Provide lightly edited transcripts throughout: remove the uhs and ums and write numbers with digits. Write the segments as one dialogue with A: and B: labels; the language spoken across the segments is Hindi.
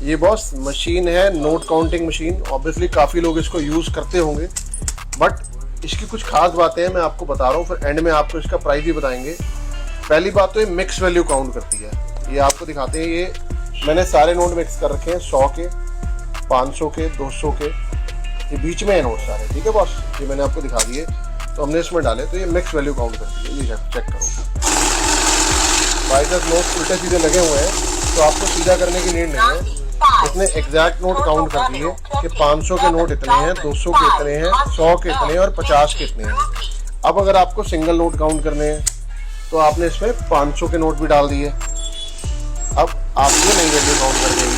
A: ये बॉस मशीन है नोट काउंटिंग मशीन। ऑब्वियसली काफ़ी लोग इसको यूज़ करते होंगे, बट इसकी कुछ खास बातें हैं मैं आपको बता रहा हूँ, फिर एंड में आपको इसका प्राइस भी बताएंगे। पहली बात तो ये मिक्स वैल्यू काउंट करती है। ये आपको दिखाते हैं, ये मैंने सारे नोट मिक्स कर रखे हैं, 100 के, 500 के, 200 के, ये बीच में है नोट सारे, ठीक है बॉस। ये मैंने आपको दिखा दिए, तो हमने इसमें डाले, तो ये मिक्स वैल्यू काउंट करती है। ये चेक करो, बाई चांस नोट उल्टे सीधे लगे हुए हैं तो आपको सीधा करने की नीड नहीं है। इसने एग्जैक्ट नोट काउंट कर दिए कि 500 के नोट इतने हैं, 200 के इतने हैं, 100 के इतने हैं और 50 के इतने हैं। अब अगर आपको सिंगल नोट काउंट करने हैं तो आपने इसमें 500 के नोट भी डाल दिए। अब आपको नई वैल्यू काउंट कर देगी।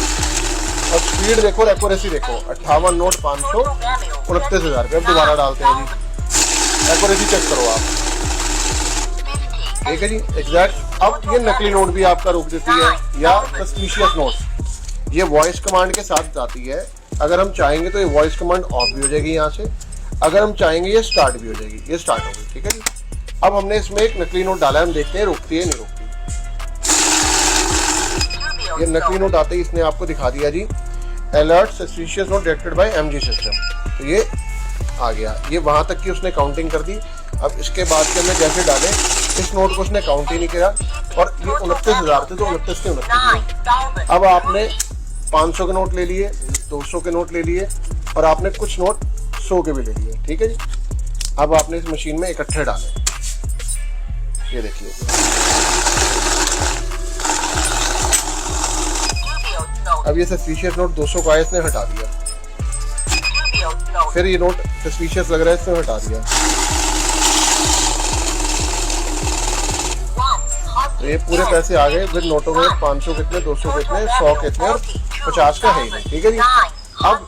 A: और स्पीड देखो और एक्यूरेसी देखो, 58 नोट 500, 29,000 रुपये। अब दोबारा डालते हैं जी, एक्यूरेसी चेक करो आप, ठीक है जी, एग्जैक्ट। अब ये नकली नोट भी आपका रोक देती है, या सस्पिशियस नोट। ये वॉइस कमांड के साथ जाती है। अगर हम चाहेंगे तो ये वॉइस कमांड ऑफ भी हो जाएगी यहाँ से, अगर हम चाहेंगे ये स्टार्ट भी हो जाएगी। ये स्टार्ट हो गई, ठीक है जी। अब हमने इसमें एक नकली नोट डाला है, हम देखते हैं रोकती है नहीं रोकती। ये नकली नोट आते ही इसने आपको दिखा दिया जी, alert suspicious note detected by MG system. तो ये आ गया, ये वहां तक की उसने काउंटिंग कर दी। अब इसके बाद के हमने जैसे डाले, इस नोट को उसने काउंट ही नहीं किया, और ये 29,000 थे तो 29 के 29। अब आपने 500 के नोट ले लिए, 200 के नोट ले लिए, और आपने कुछ नोट 100 के भी ले लिए, ठीक है जी। अब आपने इस मशीन में इकट्ठे डाले, ये देखिए, अब ये सस्पिशियस नोट 200 का है, इसने हटा दिया। फिर ये नोट सस्पिशियस लग रहा है, इसने हटा दिया। तो ये पूरे पैसे आ गए फिर नोटों में, 500 कितने, 200 कितने, 100 कितने और 50 का है ही नहीं, ठीक है जी। अब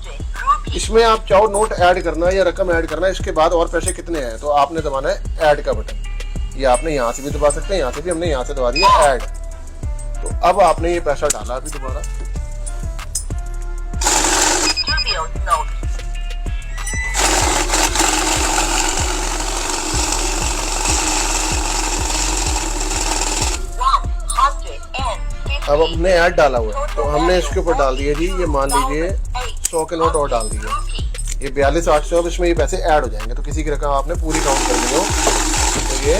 A: इसमें आप चाहो नोट ऐड करना या रकम ऐड करना, इसके बाद और पैसे कितने हैं तो आपने दबाना है ऐड का बटन। ये आपने यहाँ से भी दबा सकते हैं, यहाँ से भी, हमने यहाँ से दबा दिया ऐड। तो अब आपने ये पैसा डाला अभी दोबारा, अब हमने ऐड डाला हुआ है, तो हमने इसके ऊपर डाल दिया जी, ये मान लीजिए 100 के नोट और डाल दिए, ये 42,800। अब इसमें ये पैसे ऐड हो जाएंगे, तो किसी की रकम आपने पूरी काउंट करनी हो तो ये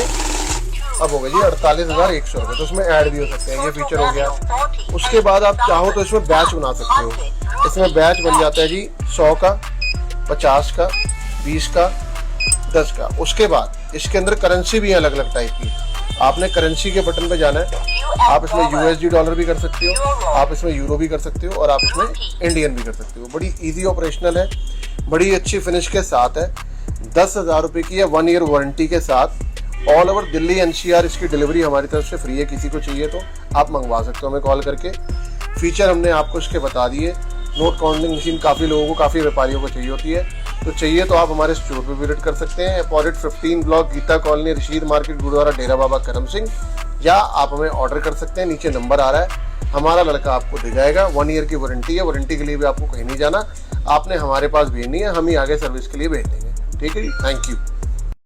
A: अब हो गया जी 48,100 रुपये। तो इसमें ऐड भी हो सकते हैं, ये फीचर हो गया। उसके बाद आप चाहो तो इसमें बैच बना सकते हो। इसमें बैच बन जाता है जी 100 का, 50 का, 20 का, 10 का। उसके बाद इसके अंदर करेंसी भी है अलग अलग टाइप की। आपने करेंसी के बटन पे जाना है, आप इसमें यूएसडी डॉलर भी कर सकते हो, आप इसमें यूरो भी कर सकते हो, और आप इसमें इंडियन भी कर सकते हो। बड़ी इजी ऑपरेशनल है, बड़ी अच्छी फिनिश के साथ है। 10,000 रुपये की है, 1 ईयर वारंटी के साथ। ऑल ओवर दिल्ली एनसीआर इसकी डिलीवरी हमारी तरफ से फ्री है। किसी को चाहिए तो आप मंगवा सकते हो हमें कॉल करके। फीचर हमने आपको इसके बता दिए। नोट काउंटिंग मशीन काफ़ी लोगों को, काफ़ी व्यापारियों को चाहिए होती है, तो चाहिए तो आप हमारे स्टोर पे विजिट कर सकते हैं, opposite 15 block Geeta colony, Rashid market, Gurudwara Dera Baba Karam Singh. या आप हमें ऑर्डर कर सकते हैं, नीचे नंबर आ रहा है, हमारा लड़का आपको दे जाएगा। 1 ईयर की वारंटी है, वारंटी के लिए भी आपको कहीं नहीं जाना, आपने हमारे पास भेजनी है, हम ही आगे सर्विस के लिए भेज देंगे, ठीक है जी। Thank you.